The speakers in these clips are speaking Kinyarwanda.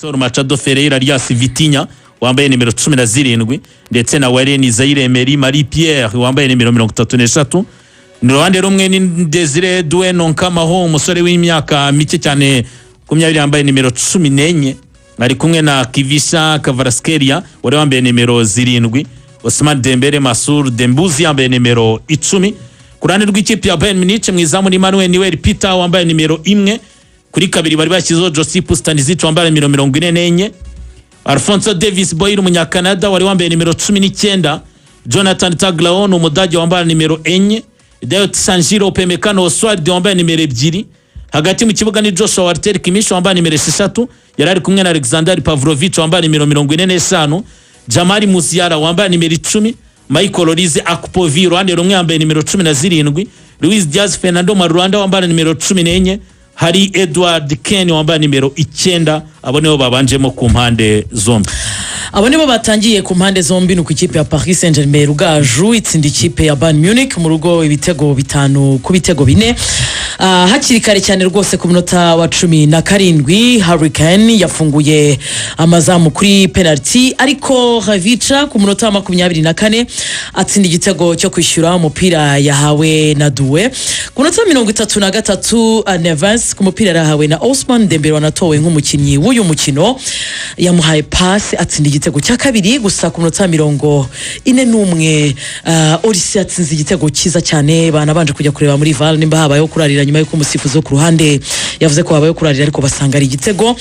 Machado Ferreira alias Vitinha wambaye nimero 17 ndetse na Warren Zaire Emery Marie Pierre wambaye nimero 33. N'uruhande rumwe ni Desire Doué Nonkamaho umusore w'imyaka mike cyane kumyabiri yambaye nimero 14 ari kumwe na Kivisha Kvaratskhelia wari wambaye nimero 7. Ousmane Dembele Massour Dembuzi yambaye nimero 10. Kurane rw'ikipe ya Bayern Munich mwizamu ni Manuel Neuer Peter wambaye nimero 1. Kuri kabiri bari bashyizeho Josip Stanisic wambaye nimero 44. Alphonso Davies Boyle umunyakanada wari wambaye nimero 19. Jonathan Taglaon umudage wambaye nimero 4. Dayot Sanjiro Upamecano Oswald wambaye nimero 2. Hagati mu kibuga ni Joshua Walter Kimmich wambaye nimero 6. Yari ari kumwe na Alexander Pavlovich wambaye nimero 45. Jamal Musiala wambaye nimero 10. Michael Olise Akpovi ruhande rumwe yambaye nimero 17. Luis Diaz Fernando Marulanda wambaye nimero 14. Hari Edward Ken wambaye nimero 9. Abo nibo babanjemo ku mpande zombi. Abo nibo batangiye ku mpande zombi no ku ikipe ya Paris Saint-Germain Rugaju itsinda ikipe ya Bayern Munich mu rugo ibitego 5 ku bitego 4. Hakiri kare cyane rwose ku minota wa 17 Harry Kane yafunguye amazamu kuri penalty ariko Havica ku minota 24 atsinda igitego cyo kwishyura umupira yahawe na Doué. Ku minota 33 Neves ku mupira yahawe na Ousmane Dembele wanatowe nk'umukinnyi w'uyu mukino yamuhaye pass atsinda igitego cya kabiri gusa ku minota 41 Olise atsinze igitego cyiza cyane banabanje kujya kureba muri VAR nimba habayeho kurarira nyuma yuko umusifuzi wo ku ruhande yavuze ko habayeho kurarira ariko basanga ari igitego.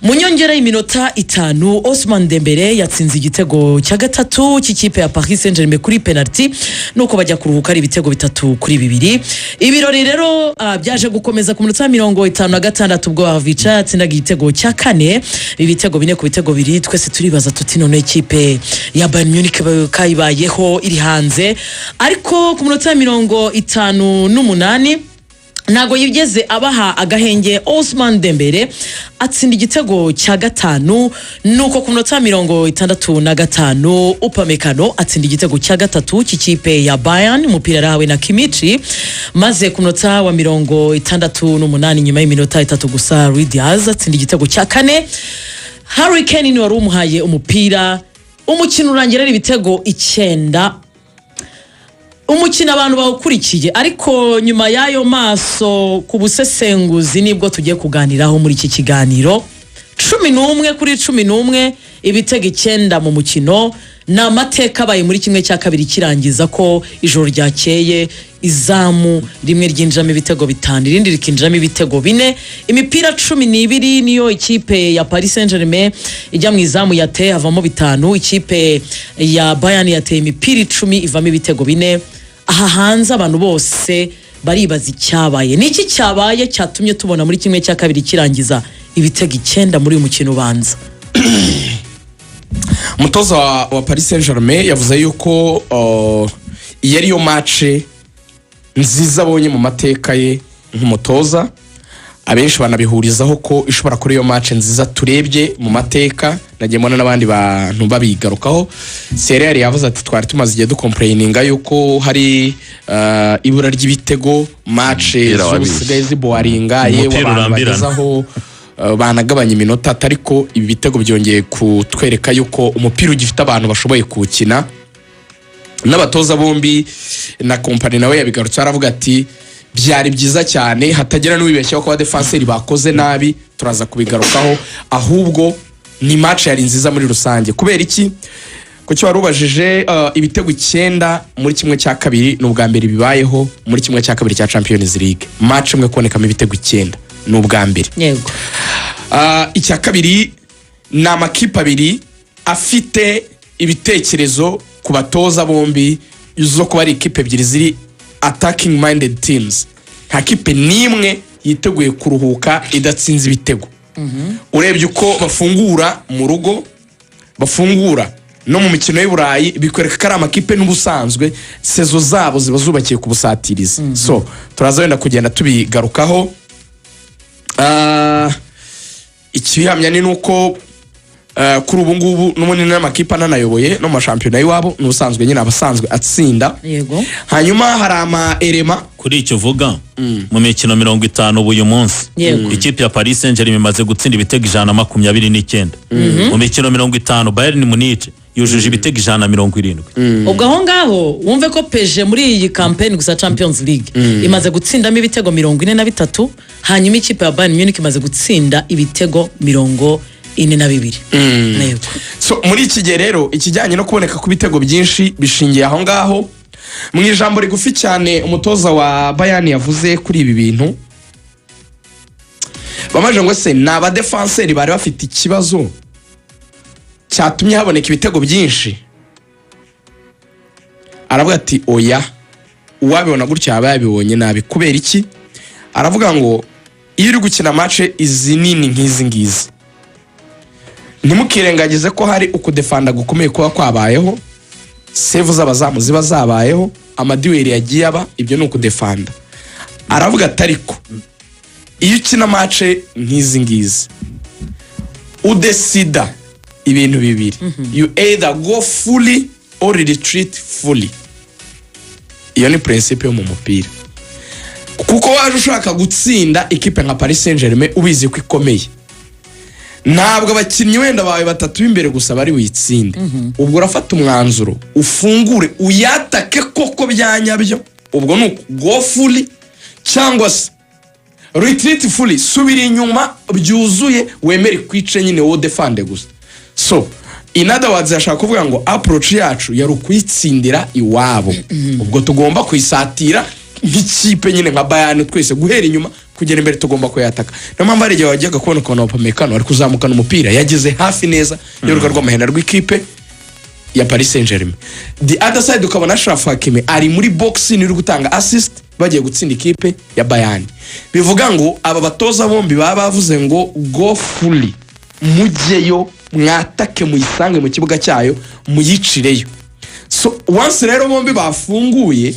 Mu nyongera y'iminota 5 Ousmane Dembele yatsinze igitego cya gatatu cy'ikipe ya Paris Saint-Germain kuri penalty nuko bajya kuruhuka ari ibitego 3-2. Ibirori rero byaje gukomeza ku minota 56 ubwo Havica yatsindaga igitego cya 4 ibitego 4 ku bitego 2. Twese turibaza tuti none ikipe ya Bayern Munich kayibayeho iri hanze ariko ku minota 58 nago yigeze abaha agahenge. Ousmane Dembele atsinda igitego cya 5 nuko ku minota 65 Upamecano atsinda igitego cya 3 cy'ikipe ya Bayern umupira rahawe na Kimmich maze ku minota wa 68 nyuma y'iminota 3 gusa Luis Diaz atsinda igitego cya 4. Harry Kane ni wari umuhaye umupira umukino urangira ibitego 9. Umukino abantu bawukurikiye ariko nyuma yayo maso ku busesenguzi nibwo tugiye kuganiraho muri iki kiganiro. 11 kuri 11 ibitego 9 mu mukino na mateka baye muri kimwe cya kabiri kirangiza ko ijoro ryakeye izamu rimwe ryinjamo ibitego 5 irindi rikinjamo ibitego 4. Imipira 12 niyo ikipe ya Paris Saint-Germain ijya mu izamu yateye havamo 5. Ikipe ya Bayern yateye imipira 10 ivamo ibitego 4. Aha hanze abantu bose baribaza icyabaye. Niki cyabaye cyatumye tubona muri kimwe cya kabiri kirangiza ibitego 9 muri uyu mukino ubanza? Umutoza wa Paris Saint-Germain yavuze yuko iyi ari yo match nziza abonye mu mateka ye nk'umutoza. Abenshi banabihurizaho ko ishobora kuri iyo match nziza turebye mu mateka. Nagiye mbona n'abandi bantu babigarukaho. Serere yavuze ati twari tumaze igihe ducomplaininga yuko hari ibura ry'ibitego match z'ubusigaye ziboaringa yewe bagezaho banagabanya iminota ariko ibi bitego byongeye kutwereka yuko umupira ugifite abantu bashoboye kuwukina. N'abatoza bombi na company nawe yabigarutse aravuga ati byari byiza cyane hatagira n'ubibeshyaho ko abadefenseri bakoze nabi. Turaza kubigarukaho ahubwo ni match yari nziza muri rusange. Kubera iki? Kuki warubajije ibitego 9 muri kimwe cya kabiri n'ubwa mbere bibayeho muri kimwe cya kabiri cya Champions League. Match imwe koneka mu ibitego 9 n'ubwa mbere. Yego. Icya kabiri ni amakipe abiri afite ibitekerezo ku batoza bombi zo kuba ari ikipe ebyiri ziri attacking minded teams. Nta kipe nimwe yiteguye kuruhuka idatsinze ibitego. Urebye uko bafungura mu rugo bafungura no mu mikino y'Uburayi bikwereka ko ari amakipe n'ubusanzwe sezo zabo ziba zubakiye ku busatirizi. So turaza wenda kugenda tubigarukaho. Ikihamya ni nuko kuri ubu ngubu n'umunini n'amakipe ananayoboye no mu shampiyona y'iwabo n'ubusanzwe nyine abasanzwe atsinda. Yego. Hanyuma hari ama elema kuri icyo uvuga mu mikino 50 uyu munsi Yego. ikipe ya Paris Saint-Germain imaze gutsinda ibitego 129 mu mikino 50 Bayern Munich yujuje ibitego 170. ubwo aho ngaho wumve ko peje muri iyi campaign gusa Champions League imaze gutsindamo ibitego 43 hanyuma ikipe ya Bayern Munich imaze gutsinda ibitego 42. Yego. So muri iki gihe rero ikijyanye no kuboneka ku bitego byinshi bishingiye aho ngaho. Mu ijambo rigufi cyane umutoza wa Bayern yavuze kuri ibi bintu bamaje ngo se ni abadefenseri bari bafite ikibazo cyatumye haboneka ibitego byinshi. Aravuga ati oya uwabibona gutya yaba yabibonye nabi. Kubera iki? Aravuga ngo iyo uri gukina match izi nini nk'izi ngizi ntimukirengagize ko hari ukudefanda gukomeye kuba kwabayeho, save z'abazamu ziba zabayeho, amadiweri yagiye aba, ibyo ni ukudefanda. Aravuga atariko iyo ukina match nk'izi ngizi udesida ibintu bibiri, you either go fully or retreat fully. Iyo ni principe yo mu mupira, kuko waje ushaka gutsinda ikipe nka Paris Saint-Germain ubizi ko ikomeye, ntabwo abakinnyi wenda bawe batatu b'imbere gusa bari witsinde. Ubwo urafata umwanzuro ufungure uyatake koko byanyabyo, ubwo ni go fully cyangwa se retreat fully, subira inyuma byuzuye wemere kwice nyine wo defende gusa. So in other words ashaka kuvuga ngo approach yacu yari ukwitsindira iwabo, ubwo tugomba kwisatira nk'ikipe nyine nka Bayern twese guhera inyuma kugera imbere tugomba kuyataka. No mpamvu ari igihe wajyaga kubona ukuntu Upamecano ari kuzamukana umupira yageze hafi neza y'urugo rw'amahena rw'ikipe ya Paris Saint-Germain. The other side ukabona Achraf Hakimi ari muri box ni uri gutanga assist bagiye gutsinda ikipe ya Bayern. Bivuga ngo aba batoza bombi baba bavuze ngo go fully, mujyeyo mwatake muyisange mu kibuga cyayo muyicireyo. So once rero bombi bafunguye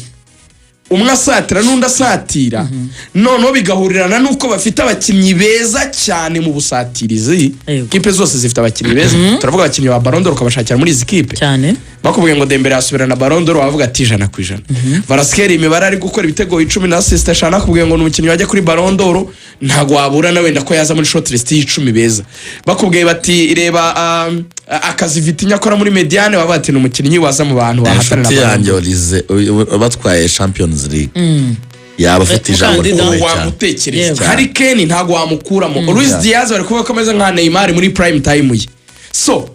umwe asatira n'undi asatira, noneho bigahurirana nuko bafite abakinnyi beza cyane mu busatirizi. Kipe zose zifite abakinnyi beza. Turavuga abakinnyi ba Ballon d'Or ukabashakira muri izi kipe cyane. Bakubwiye ngo Dembele asubirana Ballon d'Or wavuga ati 100%. Varaskelia imibare ari gukora ibitego 10 na assist ashana. Bakubwiye ngo n'umukinnyi wajya kuri Ballon d'Or ntago wabura na wenda ko yaza muri shortlist y'10 beza. Bakubwiye bati reba akazi Vitinha akora muri Mediane wavuga ati n'umukinnyi waza mu bantu bahatanira Ballon d'Or batwaye Champions League. Yaba afite ijambo wamutekereza. Harry Kane ntago wamukuramo. Luis Diaz bari kuba komeza nka Neymar muri prime time ye. So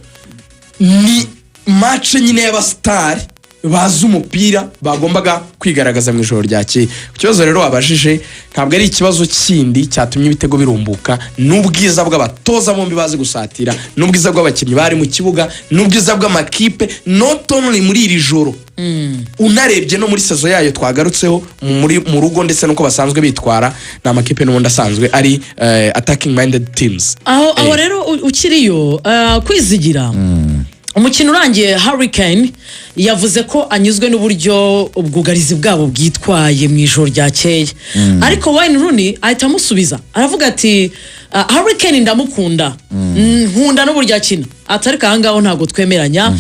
ni match nyine y'abastar bazi umupira bagombaga kwigaragaza mu ijoro ryakeye. Ikibazo rero wabajije ntabwo ari ikibazo kindi cyatumye ibitego birumbuka, n'ubwiza bw'abatoza bombi bazi gusatira, n'ubwiza bw'abakinnyi bari mu kibuga, n'ubwiza bw'amakipe not only muri iri joro. Unarebye no muri saison yayo twagarutseho mu rugo ndetse nuko basanzwe bitwara na amakipe n'ubundi asanzwe ari attacking minded teams. Aho rero ukiriyo kwizigira. Umukino urangiye Harry Kane yavuze ko anyuzwe n'uburyo ubwugarizi bwabo bwitwaye mu ijoro ryakeye. Ariko Wayne Rooney ahita amusubiza aravuga ati Harry Kane ndamukunda, nkunda n'uburyo akina, atari kangaho ntago twemeranya.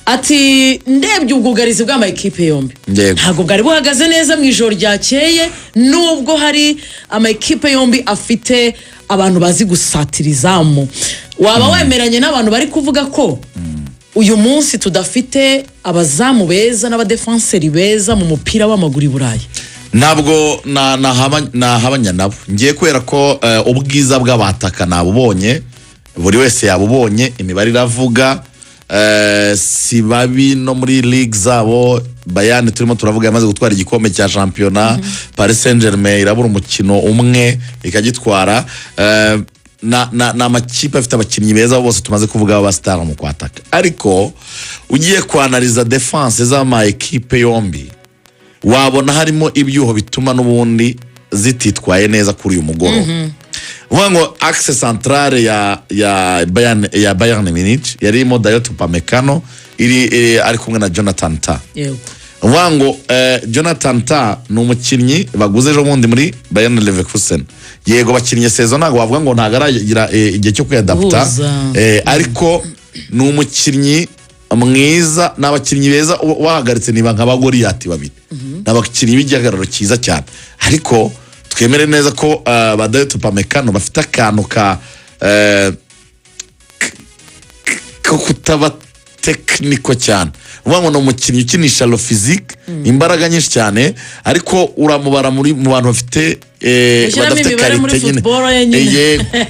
Ati ndebye ubwugarizi bw'amakipe yombi ntago bwari buhagaze neza mu ijoro ryakeye, nubwo hari amakipe yombi afite abantu bazi gusatirizamu. Waba wemeranye n'abantu bari kuvuga ko uyu munsi tudafite abazamu beza n'abadefenseri beza mu mupira w'amaguru i Burayi? Ntabwo nahabanya nabo ngiye kubera ko ubwiza bw'abataka nabubonye, buri wese yabubonye, imibare iravuga. Si babi no muri league zabo. Bayern turimo turavuga yamaze gutwara igikombe cya championnat. Paris Saint-Germain irabura umukino umwe ikagitwara. Na amakipe afite abakinnyi beza bose tumaze kuvuga abastar mu kwataka. Ariko ugiye kwanaliza defense z'ama equipe yombi wabona harimo ibyuho bituma n'ubundi zititwaye neza kuri uyu mugoro. Ngo axe centrale ya Bayern Munich yarimo Dayot Upamecano ari kumwe na Jonathan Tah. uvuga ngo Jonathan Tah ni umukinnyi baguze ejo bundi muri Bayern Leverkusen. Yego bakinnye sezo ntabwo wavuga ngo ntabwo aragira igihe cyo kwiyadapta, ariko ni umukinnyi mwiza, n'abakinnyi beza wahagaritse niba nka Goliath babiri, n'abakinnyi b'igihagararo cyiza cyane, ariko twemere neza ko Dayot Upamecano bafite akantu ko kutaba tekiniko cyane. Uvuga ngo ni umukinnyi ukinisha lo physique, imbaraga nyinshi cyane, ariko uramubara mu bantu bafite badafite karite nyine,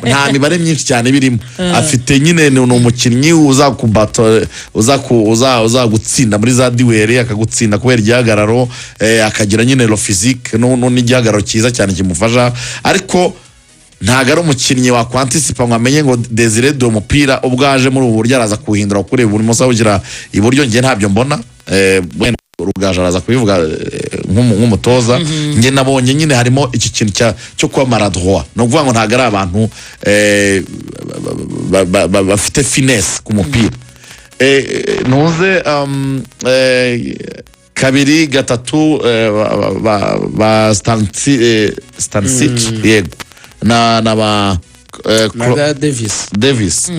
nta mibare myinshi cyane birimo. Afite nyine ni umukinnyi uza gutsinda muri za duel, akagutsinda kubera igihagararo, akagira nyine lo physique n'igihagararo cyiza cyane kimufasha, ariko ntago ari umukinnyi wakwantisipa ngo amenye ngo Desire do umupira ubwaje muri ubu buryo araza kuhindura kuri buri musa ugira iburyo. Ngiye ntabyo mbona, Rugaju araza kubivuga nk'umutoza. Ngiye nabonye nyine harimo iki kintu cyo kuba maladroit, no kuvuga ngo ntago ari abantu bafite finesse ku mupira. Ntuze kabiri gatatu ba Stanisic, yego na Davis. Davis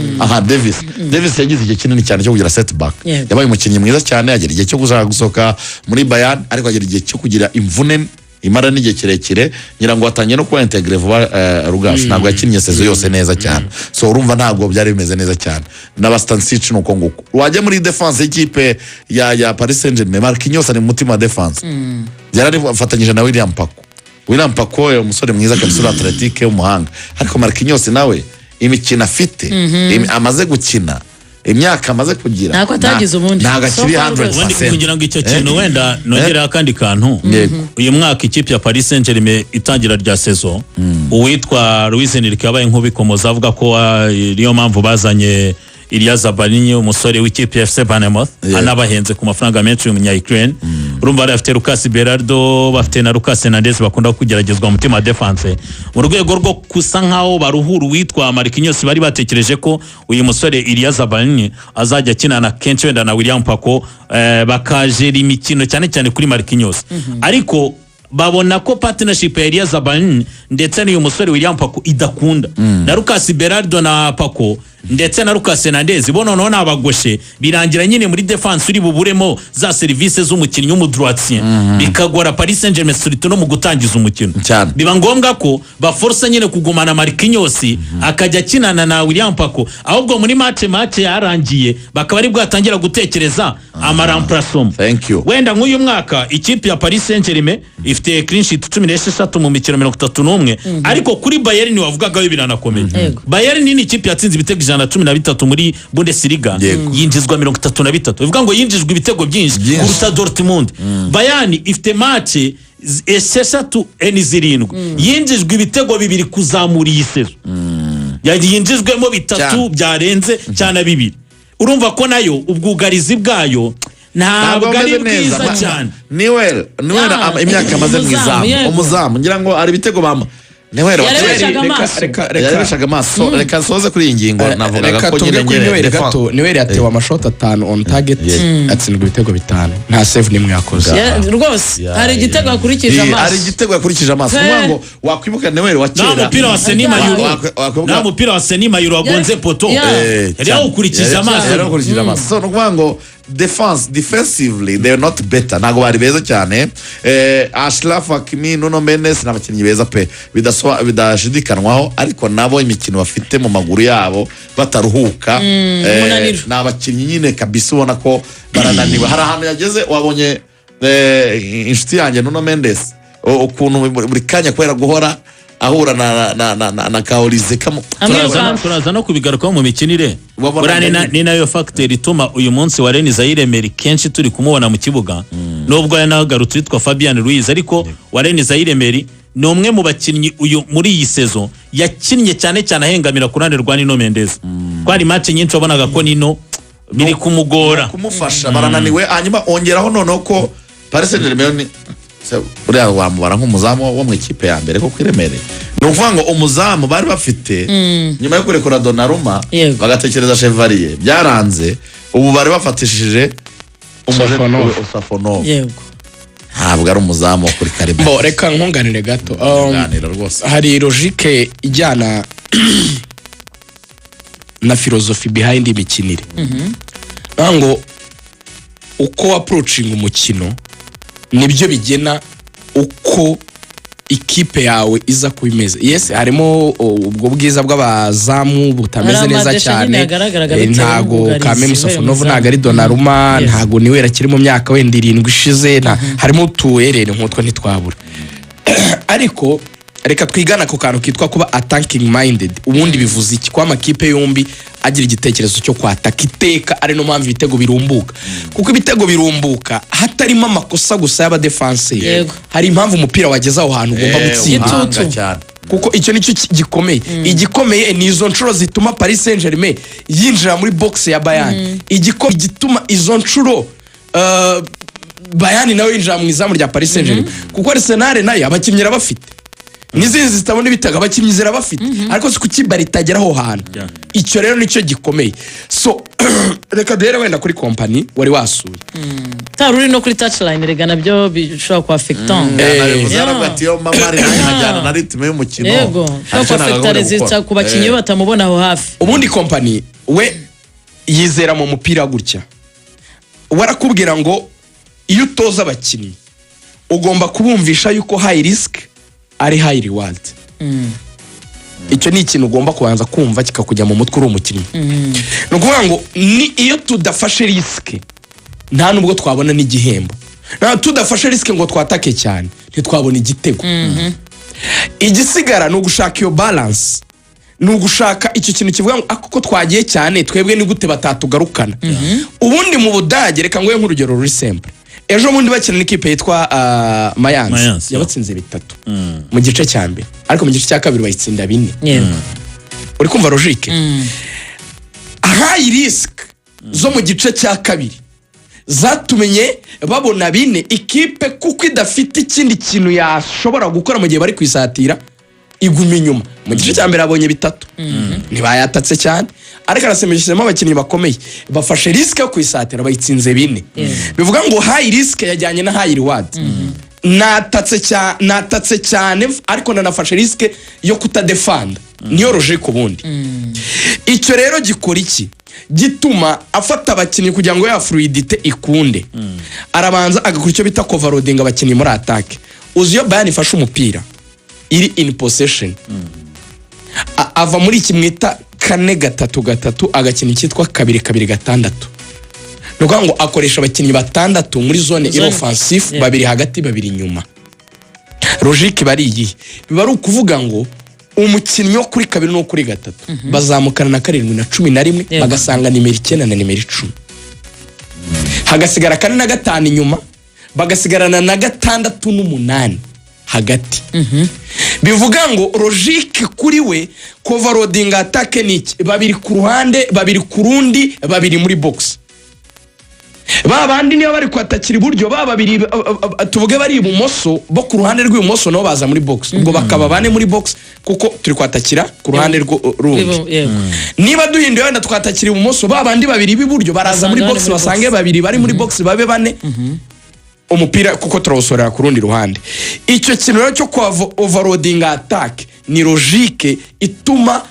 yagize igihe kinini cyane cyo kugira setback, yabaye umukinnyi mwiza cyane, agera igihe cyo gusohoka muri Bayern, ariko agera igihe cyo kugira imvune imara n'igihe kirekire, ngira ngo atangiye no kuba integre vuba. Rugaju ntabwo yakinnye sezo yose neza cyane, so urumva ntabwo byari bimeze neza cyane. N'abastansic nuko nguko. Wajya muri defense y'ikipe ya Paris Saint-Germain, Marquinhos ari mu mutima wa defense, yarari afatanyije na William Paco, umusore mwiza kabisa, athletic umuhanga, ariko Marquinhos nawe imikino afite, amaze gukina, imyaka amaze kugira, ntabwo atagize ubundi, ntabwo akiri 100%. Kugira ngo icyo kintu wenda nongera akandi kantu, uyu mwaka ikipe ya Paris Saint-Germain itangira rya saison, uwitwa Luis Enrique yabaye nk'ubikomoza avuga ko ariyo mpamvu bazanye Ilya Zabalinyi, umusore w'ikipe ya FC Bournemouth, anabahenze ku mafaranga menshi y'umunya Ukraine. Urumva bafite Lucas Berardo, bafite na Lucas Hernandez bakunda kugeragezwa mu mutima defense, mu rwego rwo kusa nkaho baruhura witwa Marquinhos. Bari batekereje ko uyu musore Ilya Zabalinyi azajya akinana kenshi wenda na William Paco, bakajera imikino cyane cyane kuri Marquinhos, ariko babona ko partnership ya Ilya Zabalinyi ndetse n'uyu musore William Paco idakunda, na Lucas Berardo na Paco ndetse na Lucas Hernandez bono nabagoshe, birangira nyine muri defense uri buburemo za services z'umukinnyi w'umudroitien, bikagora Paris Saint-Germain surtout no mu gutangiza umukino. Biba ngombwa ko baforce nyine kugumana Marquinhos akajya akinana na William Paco, ahubwo muri match yarangiye bakaba ari bwatangira gutekereza amaramplacement. Wenda nk'uyu mwaka ikipe ya Paris Saint-Germain ifite clean sheet 16 mu mikino 31, ariko kuri Bayern wavugaga biranakomeye. Bayern ni ikipe yatsinze ibitego 113 muri Bundesliga, yinjizwa 33, bivuga ngo yinjijwe ibitego byinshi kuruta Dortmund. Bayern ifite match 6-7 yinjijwe ibitego 2 kuzamura iyi sezo, yinjijwemo 3 byarenze cyane 2. Urumva ko nayo ubwugarizi bwayo ntabwo ari bwiza cyane. Niwe imyaka amaze mu izamu, umuzamu ngira ngo ari ibitego yarebeshaga amaso. Reka soze kuri iyi ngingo, navugaga ko nyine Niwe yatewe amashoti 5 on target, atsindwa ibitego 5, nta save nimwe yakoze rwose. Hari igitego yakurikije amaso, ngo wakwibuka Niwe wa kera, na mupira wa Senima Euro wagonze poto, yari ukurikije amaso. So nukuvuga ngo defensively they are not better, ntago bari beza cyane. Ashraf Hakimi, Nuno Mendes n'abakinnyi beza pe bidashidikanwaho, ariko nabo imikino bafite mu maguru yabo bataruhuka, n'abakinnyi nyine kabisa ubona ko barananiwe. Hari ahantu yageze, wabonye inshuti yanjye Nuno Mendes ukuntu buri kanya kubera guhora ahura na Kaolize turaza no kubigarukaho mu mikinire. Ni nayo factor ituma uyu munsi wa Reni Zaire Emery kenshi turi kumubona mu kibuga, nubwo yanagarutswe yitwa Fabian Ruiz, ariko wa Reni Zaire Emery ni umwe mu bakinnyi uyu muri iyi sezo yakinnye cyane cyane ahengamira ku ruhande rwa Nuno Mendes. Kwari match nyinshi wabonaga ko Nino biri kumugora kumufasha, barananiwe. Hanyuma ongeraho noneho ko Paris Saint-Germain uriya wamubara nk'umuzamu wo mu ikipe ya mbere kuko iremereye. Ni ukuvuga ngo umuzamu bari bafite nyuma yo kurekura Donnarumma bagatekereza Chevalier, byaranze. Ubu bari bafatishije Safonov yego ntabwo ari umuzamu wo kuri Kariba. Bo reka nkunganire gato. Nganira rwose. Hari logique ijyana na philosophy behind imikinire. Ngo uko approaching umukino nibyo bigena uko ikipe yawe iza kubimeze. Yes, harimo ubwo bwiza bw'abazamu butameze neza cyane. Ntago Kameme Safonov ntago ari Donnarumma, ntago niwe yarakiri mu myaka wenda 7 ishize, harimo utuerere nk'utwo ntitwabura. Ariko reka twigana ku kantu kitwa kuba attacking minded. Ubundi bivuze iki? Kwa makipe yombi agira igitekerezo cyo kwataka iteka, ari no mpamvu ibitego birumbuka. Kuko ibitego birumbuka hatarimo amakosa gusa y'aba defense. Hari impamvu umupira wageze aho hantu ugomba gutsinda. Kuko icyo nicyo gikomeye. Igikomeye ni izo nshuro zituma Paris Saint-Germain yinjira muri box ya Bayern. Igikomeye gituma izo nshuro Bayern nawe yinjira mu izamu rya Paris Saint-Germain. Kuko Arsenal nayo abakinnyi bafite nizinzi zitabona ibitego abakinnyi zirabafite, ariko sikukibara itageraho hantu. Icyo rero nicyo gikomeye. So reka duhere wenda kuri company wari wasuye. Taruri no kuri touchline rega nabyo bishobora kwa affectant. Yo mamari najyana na ritme y'umukino. Yego, shobora kwa affectant resita ku bakinnyi batamubona aho hafi. Ubundi company we yizera mu mupira gutya. Warakubwira ngo iyo utoza abakinnyi ugomba kubumvisha yuko high risk ari high reward. Icyo ni ikintu ugomba kubanza kumva kikakujya mu mutwe uri umukinnyi. No kuvuga ngo ni iyo tudafashe risk nta nubwo twabona n'igihembo. Na tudafashe risk ngo twatake cyane ntitwabona igitego. Igisigara no gushaka iyo balance. No gushaka icyo kintu kivuga ngo akoko twagiye cyane twebwe ni gute batatugarukana. Ubundi mu Budage reka ngoye nk'urugero ruri simple. Ejo bundi bakina n'ikipe yitwa Mayence yabatsinze 3 mu gice cya mbere, ariko mu gice cya kabiri bayitsinda 4. Uri kumva logique? High risk zo mu gice cya kabiri zatumenye babona 4 ikipe kuko idafite ikindi kintu yashobora gukora mu gihe bari kwisatira iguma inyuma. Mu gice cya mbere abonye 3 ntibayatatse cyane, ariko arasemejemo abakinnyi bakomeye bafashe risk yo kwisatira bayitsinze 4. Bivuga ngo high risk yajyanye na high reward. Natatse cyane ariko nanafashe risk yo kutadefanda. Niyo logique ubundi. Icyo rero gikora iki? Gituma afata abakinnyi kugira ngo ya fluidité ikunde. Arabanza agakora icyo bita overloading abakinnyi muri attack. Uziyo Bayern ifashe umupira iri in possession. Ava muri kimwita 4-3-3 agakina cyitwa 2-2-6. Nuko ngo akoresha abakinnyi 6 muri zone offensive, 2 hagati 2 inyuma. Logique bari iyi biba ari ukuvuga ngo umukinnyi wo kuri 2 no kuri 3 bazamukana na 7 na 11 bagasanga nimero 9 na nimero 10. Hagasigara 4 na 5 inyuma, bagasigarana na 6 n'8 hagati. Bivuga ngo logique kuri we overloading attack niki 2 ku ruhande 2 ku rundi 2 muri box. Babandi niyo bari kwatakira iburyo babiri tuvuge bari ibumoso bo ku ruhande rw'ibumoso no baza muri box. Ubwo bakaba 4 muri box kuko turi kwatakira ku ruhande rundi. Niba duhinduye wenda twatakira ibumoso babandi 2 b'iburyo baraza muri box basange 2 bari muri box babe 4. Umupira kuko turawusorera ku rundi ruhande. Icyo kintu rero cyo kwa overloading attack ni logique ituma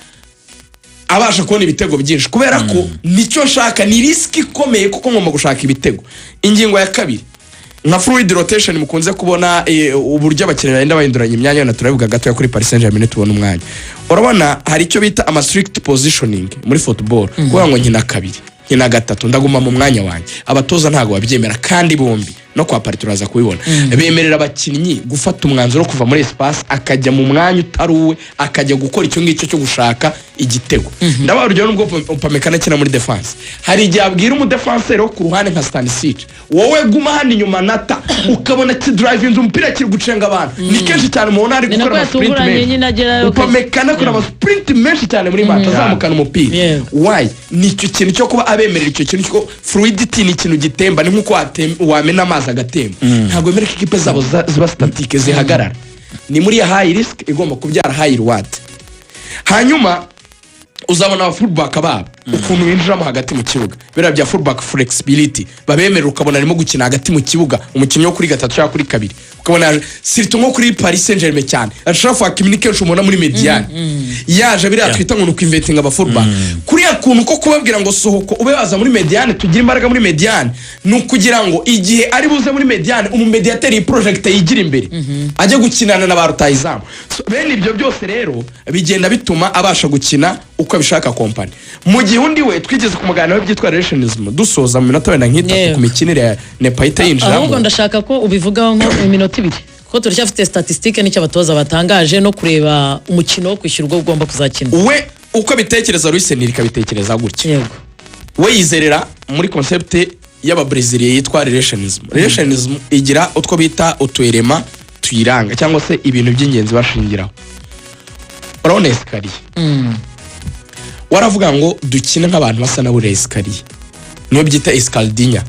abasha kubona ibitego byinshi, kubera ko nicyo nshaka ni risk ikomeye kuko ngomba gushaka ibitego. Ingingo ya kabiri nka fluid rotation mukunze kubona uburyo abakinnyi bagenda bahinduranya imyanya na turabivuga gato kuri Paris Saint-Germain tubona umwanya. Urabona hari icyo bita ama strict positioning muri football. Kuvuga ngo nkina 2 nkina 3 ndaguma mu mwanya wanjye. Abatoza ntago babyemera kandi bombi no kwa Paris turaza kubibona. Bemerera abakinnyi gufata umwanzuro kuva muri espace akajya mu mwanya utaruwe akajya gukora icyo ngicyo cyo gushaka igitego. Ndaba urugero nubwo Upamecano kina muri defense. Hari igihe abwira umudefenseur wo ku ruhande nka Stanisic, wowe guma hano inyuma nata ukabona ki drive inzu umupira kiri gucenga abantu. Ni kenshi cyane umuntu ari gukora sprint menshi. Upamecano akora sprint menshi cyane muri match azamukana umupira. Why? Nicyo kintu cyo kuba abemerera icyo kintu cyo fluidity ni ikintu gitemba, ni nkuko wamena amazi agatemba. Ntabwo emereka ikipe zabo ziba statique zihagarara. Ni muri high risk igomba kubyara high reward. Hanyuma uzabona aba fullback babo ukuntu binjiramo hagati mu kibuga biriya bya fullback flexibility babemerera ukabona arimo gukina hagati mu kibuga umukinnyi wo kuri gatatu cyangwa kuri kabiri ukabona sirito nko kuri Paris Saint-Germain cyane ashaka fa communication umubona muri mediane yaje biriya twita ngo nuko inventing aba fullback kuriya kuntu ko kubabwira ngo sohoko ube baza muri mediane tugira imbaraga muri mediane nukugira ngo igihe ari buze muri mediane umumediateur project yigira imbere ajye gukinana na ba rutahizamu bene ibyo byose rero bigenda bituma abasha gukina uko bishaka company mu gihe undi we twigeze kumugana byitwa relationism dusoza mu minota wenda nk'itatu ku mikinire ya Nepahita yinjiramo ahubwo ndashaka ko ubivugaho nko mu minota ibiri ko turacyafite statistique n'icyo abatoza batangaje no kureba umukino wo kwishyura ubwo ugomba kuzakina we uko bitekereza Luis Enrique bitekereza gutya yego we yizerera muri concept y'ababreziliya yitwa relationism igira utwo bita utuerema tuyiranga cyangwa se ibintu by'ingenzi bashingiraho urabona esikariye waravuga ngo dukina nk'abantu basa na buri esikariye niyo byita escaldinya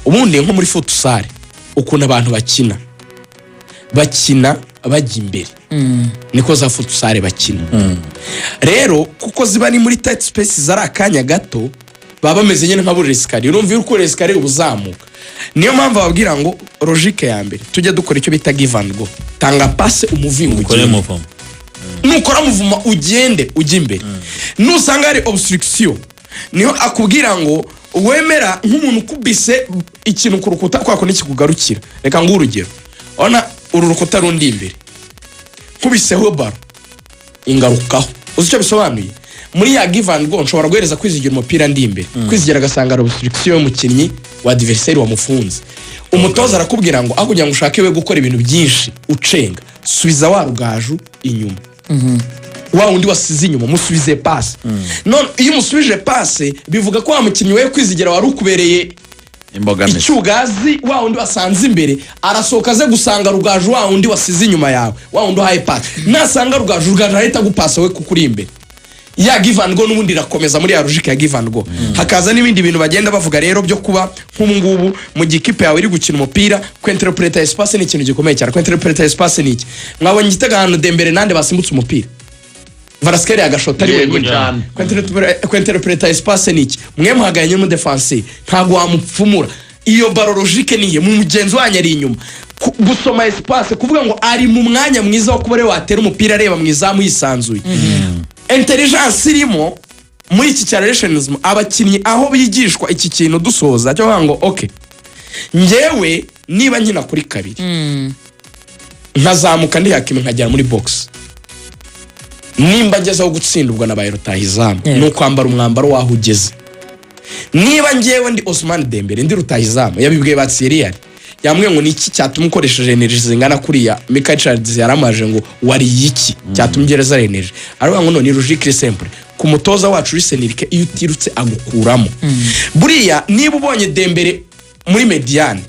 ubundi nko muri futsal ukuntu abantu bakina bajya imbere niko za futsal bakina rero kuko ziba ni muri tight spaces ari akanya gato baba bameze nyine nka buri esikariye urumva uko esikariye ubuzamuka niyo mpamvu babwira ngo logique ya mbere tujya dukora icyo bita give and go tanga passe umuvingo nukora muvuma ugende ujya imbere nusanga ari obstruction niho akubwira ngo wemera nk'umuntu ukubise ikintu ku rukuta kwako n'ikikugarukira reka ngo urugero ona uru rukuta rundi imbere kubiseho baro ingarukaho uzi icyo bisobanuye muri ya give and go nshobora guhereza kwizigira umupira ndi imbere kwizigira agasanga ari obstruction y'umukinnyi wa adversaire wamufunze umutoza arakubwira ngo aho kugira ngo ushake we gukora ibintu byinshi ucenga subiza wa rugaju inyuma wa undi wasize inyuma musubize passe none iyo musubije passe bivuga ko wa mukinnyi we kwizigira wari ukubereye imbogamizi icyugazi wa undi wasanze imbere arasohoka aze gusanga rugaju wa undi wasize inyuma yawe wa undi uhaye passe nasanga rugaju ahita gupasa we kukuri imbere ya give and go n'ubundi irakomeza muri ya logique ya give and go hakaza n'ibindi bintu bagenda bavuga rero byo kuba nk'ubu mu gikipe yawe iri gukina umupira kwinterpreta espace ni ikintu gikomeye cyane kwinterpreta espace ni iki mwabonye igitega hano Dembele nande basimbutse umupira Varaskelia agashota ari wenyine kwinterpreta espace ni iki mwe muhaganye mu defense ntago wamupfumura iyo baro logique niye mu mugenzi wanyu ari inyuma gusoma espace kuvuga ngo ari mu mwanya mwiza wo kuba watera umupira areba mwizamu yisanzuye intelligence irimo muri iki cya relationism abakinnyi aho bigishwa iki kintu dusoza cyo bavuga ngo okay ngewe niba nkina kuri kabiri nkazamuka ndi hakimi nkajya muri box nimba ngezeho gutsindurwa na bayirutahizamu no kwambara umwambaro waho ugeze niba ngewe ndi Ousmane Dembele ndi rutahizamu yabibwiye batsiriyari yamwe ngo niki cyatuma ukoresheje energy zingana kuriya Michael Charles yaramaje ngo wari iki cyatuma gereza energy aravuga ngo none logique simple ku mutoza wacu Luis Enrique iyo utirutse agukuramo buriya niba ubonye Dembele muri mediane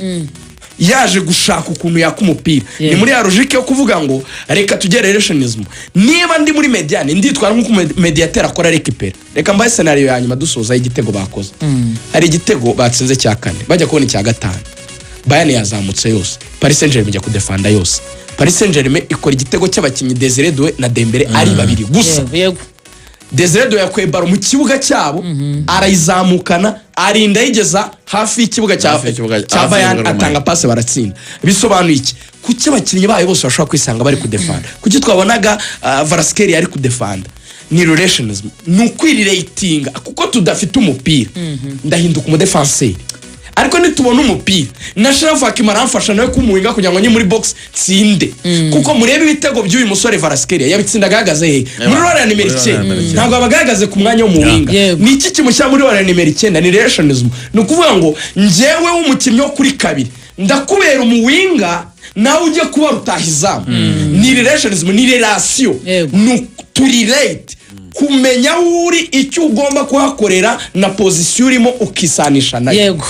yaje gushaka ukuntu yakumupira ni muri ya logique yo kuvuga ngo reka tugere relationism niba ndi muri mediane nditwara nk'uko mediateur akora récupérer reka mbaye scenario ya nyuma dusoza igitego bakoze ari igitego batsinze cya kane bajya kubona icya gatanu Bayern yazamutse yose Paris Saint-Germain ijya kudefanda yose Paris Saint-Germain ikora igitego cy'abakinnyi Desire Doué na Dembele ari babiri gusa Desire Doué yakuye baro mu kibuga cyabo arayizamukana arinda yigeza hafi y'ikibuga cya Bayern atanga passe baratsinda bisobanuye iki kuki abakinnyi bayo bose bashobora kwisanga bari kudefanda kuki twabonaga Varaskelia ari kudefanda ni relationism nukwiriratinga kuko tudafite umupira ndahinduka umudefenseur ariko nitubona umupira na Sharafaki maramfasha nawe kumuhinga kugira ngo nye muri box tsinde kuko murebe ibitego by'uyu musore Varaskelia yabitsinda gahagaze he muri rora nimero 9 ntabwo abagagaze ku mwanya wo muhinga ni iki kimushyira muri rora nimero 9 ni relationism no kuvuga ngo njewe w'umukinnyi wo kuri kabiri ndakubera umuwinga nawe ujye kuba rutahizamu ni relationism ni relation no to relate kumenya uri icyo ugomba kuhakorera na position urimo ukisanisha nayo yego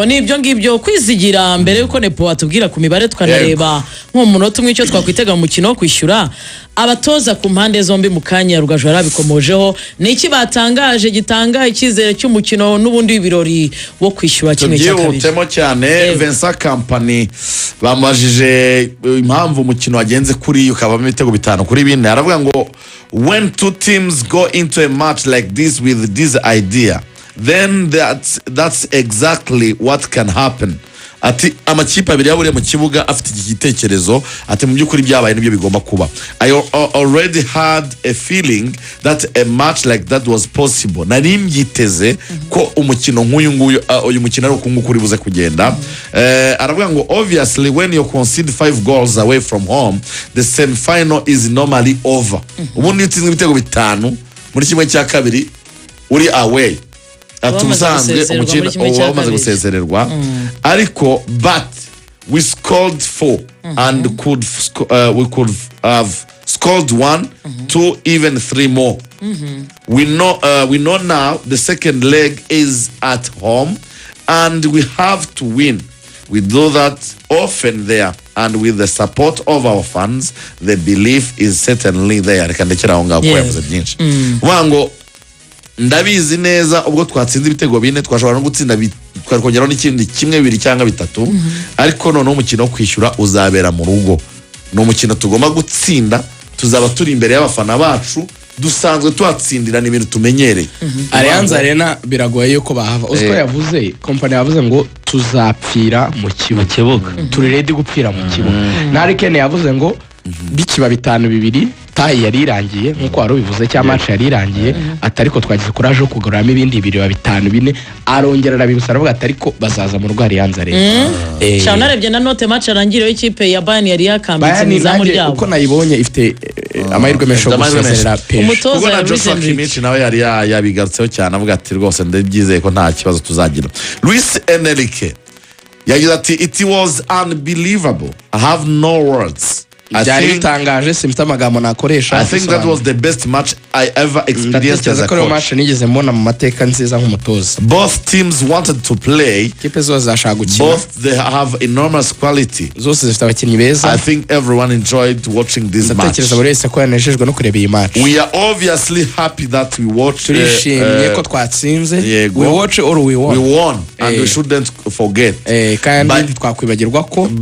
nibyo ngibyo kwizigira mbere yuko Nepo atubwira ku mibare twanareba nko munota umwe icyo twakwitega mu mukino wo kwishyura abatoza ku mpande zombi mu kanya Rugaju yarabikomojeho niki batangaje gitanga icyizere cy'umukino n'ubundi w'ibirori wo kwishyura kimwe cya kabiri byihutemo cyane Vincent Kompany bamajije impamvu umukino wagenze kuri ukabamo ibitego bitanu kuri bine aravuga ngo when two teams teams go into a match like this with this idea, then that's exactly what can happen. Ati amakipe abiri yaburiye mu kibuga afite iki gitekerezo, ati mu byukuri byabaye nibyo bigomba kuba. I already had a feeling that a match like that was possible. Nari mbyiteze ko umukino nk'uyu nguyu uyu mukino ari ukungu kuri buze kugenda. Aravuga ngo obviously when you concede 5 goals away from home, the semi-final is normally over. Ubundi utsinzwe ibitego 5 muri kimwe cya kabiri uri away. Atusanzwe umukino wamaze gusezererwa, ariko but we scored 4 and we could have scored 1, 2, even 3 more. We know now the second leg is at home and we have to win. We do that often there, and with the support of our fans, the belief is certainly there. Rekandekera aho ngaho yavuze byinshi. Wango ndabizi neza ubwo twatsinze ibitego 4 twashobora no gutsinda twakongeraho n'ikindi kimwe 2 cyangwa 3, ariko none umukino kwishyura uzabera mu rugo. No mukino tugomba gutsinda, tuzaba turi imbere y'abafana bacu, dusanzwe twatsindira n'ibintu tumenyereye. Allianz Arena biragoye yuko bahava. Usko yavuze, company yavuze ngo tuzapfira mu kibuga. Turi ready gupfira mu kibuga. Narikene yavuze ngo bikiba 5-2 tayi yari irangiye nkuko wari bivuze cya match yari irangiye, atariko twagize courage yo kuguramo ibindi 5-4, arongera arabibusara aravuga atariko bazaza mu rwari Allianz Arena. Cyane narebye na note match arangiriye ikipe ya Bayern yari yakambitse nizamu ryabo. Uko nayibonye ifite amahirwe menshi yo gusezerera pe. Umutoza ya Kimmich nawe yari yabigarutseho cyane avuga ati rwose ndabyizeye ko nta kibazo tuzagira. Luis Enrique yagize ati it was unbelievable. I have no words. I think that was the best match I ever experienced as a coach. Both teams wanted to play. Both they have enormous quality. I think everyone enjoyed watching this match. We are obviously happy that we watched. We watch or we won. We won, and we shouldn't forget.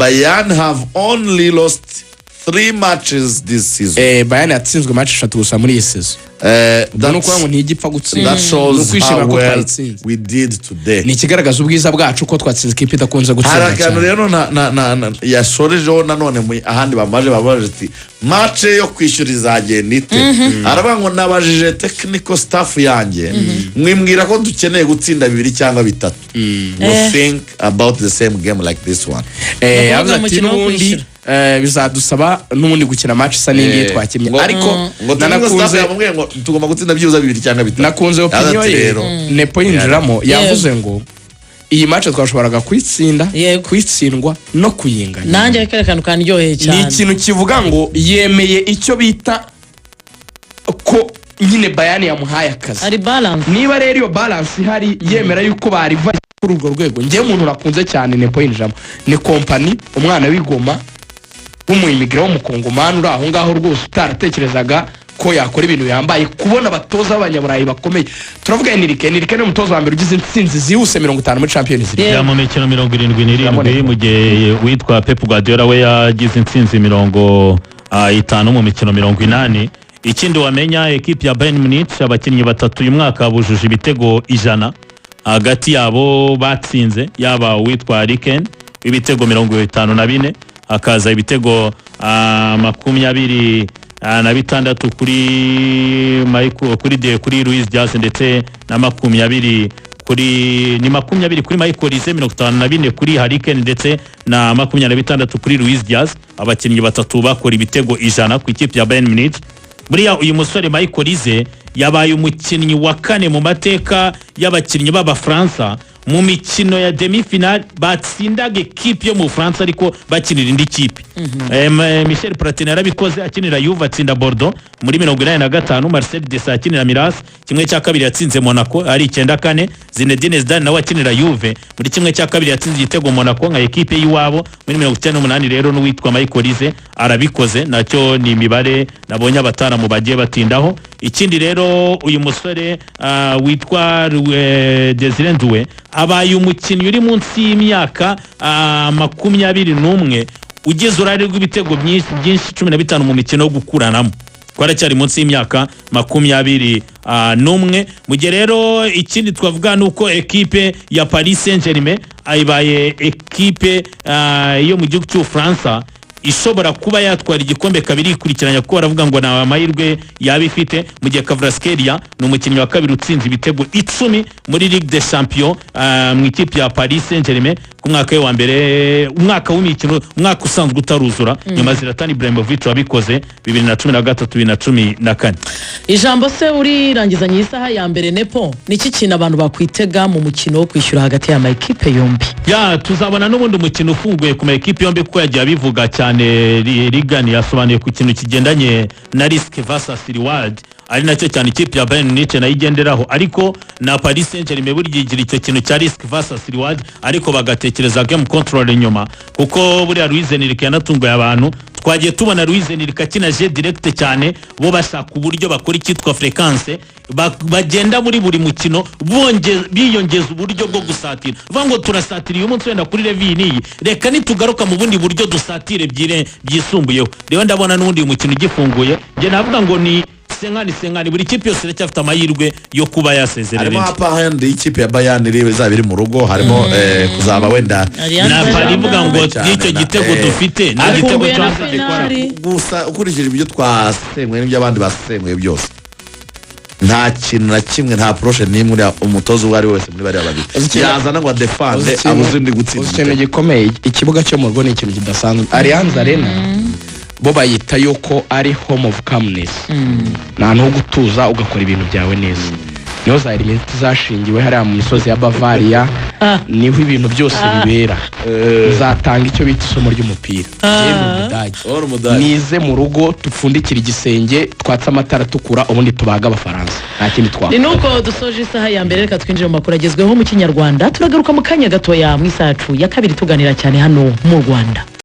Bayern have only lost 3 matches this season. Bayern yatsinzwe match 3 gusa muri iyi season. That shows how well we did today. Ni kigaragaza ubwiza bwacu ko twatsinze ikipe idakunze gutsinda. Harakano rero na yashorejeho nanone ahandi babaje ati match yo kwishyura izagenda ite. Aravuga ngo nabajije technical staff yanjye mwimbwira ko dukeneye gutsinda 2 cyangwa 3. We think about the same game like this one. Ati n'ubundi bizadusaba n'ubundi gukina match isa n'ingiye twakinnye, ariko nanakunze ngo tugomba gutsinda byuza 2 cyangwa 3. Nakunze opinion ye Nepo yinjiramo yavuze ngo iyi match twashoboraga kwitsindwa no kuyinganya. Nanjye kerekana kaniryoheye cyane. Ni ikintu kivuga ngo yemeye icyo bita ko nyine Bayern yamuhaye akazi. Ari balance. Niba rero iyo balance ihari yemera yuko bari kuri urwo rwego, ngiye umuntu nakunze cyane Nepo yinjiramo ni company umwana w'Igoma w'umuyimigire w'umukongomani uri aho ngaho rwose utaratekerezaga ko yakora ibintu yambaye, kubona abatoza b'abanyaburayi bakomeye. Turavuga Enrique ni umutoza wa mbere ugize intsinzi zihuse 50 muri Champions League. Ya mu mikino 77 mu gihe witwa Pep Guardiola we yagize intsinzi 50 mu mikino 80. Ikindi wamenya equipe ya Bayern Munich abakinnyi 3 uyu mwaka bujuje ibitego 100 hagati yabo batsinze, yaba witwa Riken ibitego 54, akaza ibitego 26 kuri Luis Diaz ndetse na 20 kuri Michael Olise, 54 kuri Harry Kane ndetse na 26 kuri Luis Diaz. Abakinnyi 3 bakora ibitego 100 ku ikipe ya Bayern Munich. Buriya uyu musore Michael Olise yabaye umukinnyi wa 4 mu mateka y'abakinnyi b'Abafaransa mu mikino ya demi-finale batsindaga equipe yo mu France ariko bakinira indi kipe. Michel Platini yarabikoze akinira Juve atsinda Bordeaux muri 85, Marcel Desailly akinira Miras kimwe cya kabiri yatsinze Monaco ari 9-4, Zinedine Zidane nawe akinira Juve muri kimwe cya kabiri yatsinze igitego Monaco nka equipe yiwabo muri 98. Rero n'uwitwa Michael Olise arabikoze, nacyo ni imibare nabonye abatara mu bagiye batindaho. Ikindi rero uyu musore witwa Desire Doué abaye umukinnyi uri munsi y'imyaka 21 ugeze urari rw'ibitego byinshi 15 mu mikino yo gukuranamo. ko aracyari munsi y'imyaka 21. Mu gihe rero ikindi twavuga nuko ekipe ya Paris Saint-Germain ayibaye ekipe yo mu gihugu cy'u France ishobora kuba yatwara igikombe kabiri ikurikiranya, kuko baravuga ngo nta amahirwe yaba ifite, mu gihe Kvaratskhelia ni umukinnyi wa kabiri utsinze ibitego 10 muri Ligue des Champions mu ikipe ya Paris Saint-Germain ku mwaka we wa mbere, umwaka w'imikino, umwaka usanzwe utaruzura nyuma Zlatan Ibrahimovic wabikoze 2013-2014. Ijambo se urirangizanye isaha ya mbere Nepo, niki kintu abantu bakwitega mu mukino wo kwishyura hagati ya ekipe yombi? Ya tuzabona n'ubundi umukino ufunguye ku ekipe yombi, kuko yagiye abivuga cyane. Rigani yasobanuye ku kintu kigendanye na risk versus reward, ari nacyo cyane ikipe ya Bayern Munich nayo igenderaho, ariko na Paris Saint-Germain buri gihe icyo kintu cya risk versus reward, ariko bagatekereza game control inyuma, kuko buriya Luis Enrique yanatunguye abantu. Twagiye tubona Luis Enrique akina je direct cyane, bo bashaka uburyo bakora icyitwa frequence, bagenda muri buri mukino biyongeza uburyo bwo gusatira, vuga ngo turasatira uyu munsi wenda kuri level niyi, reka nitugaruka mu bundi buryo dusatire byisumbuyeho. Rero ndabona n'undi mukino ugifunguye, nge navuga ngo ni senkani buri kipe yose iracyafite amahirwe yo kuba yasezerera. Harimo hapahandi y'ikipe ya Bayern iri izabiri mu rugo, harimo kuzaba wenda napari ivuga ngo n'icyo gitego dufite nta gitego cyose gikora. Gusa ukurikije ibyo twasemwe n'ibyo abandi basemwe byose, nta kintu na kimwe, nta approche n'imwe umutozo uwo ari wese muri bari babiri yazana ngo defende abuze undi gutsinda. Ikintu gikomeye, ikibuga cyo mu rugo ni ikintu kidasanzwe. Allianz Arena bo bayita yuko ari home of calmness, nta no gutuza ugakora ibintu byawe neza. Niho za element zashingiwe hariya mu misozi ya Bavaria, niho ibintu byose bibera. Uzatanga icyo bita isomo ry'umupira nize mu rugo, tupfundikira igisenge, twatsa amatara tukura, ubundi tubaga abafaransa, nta kindi twakora. Ni nuko dusoje isaha ya mbere, reka twinjire mu makuru agezweho mu Kinyarwanda. Turagaruka mu kanya gatoya mu isacu ya kabiri tuganira cyane hano mu Rwanda.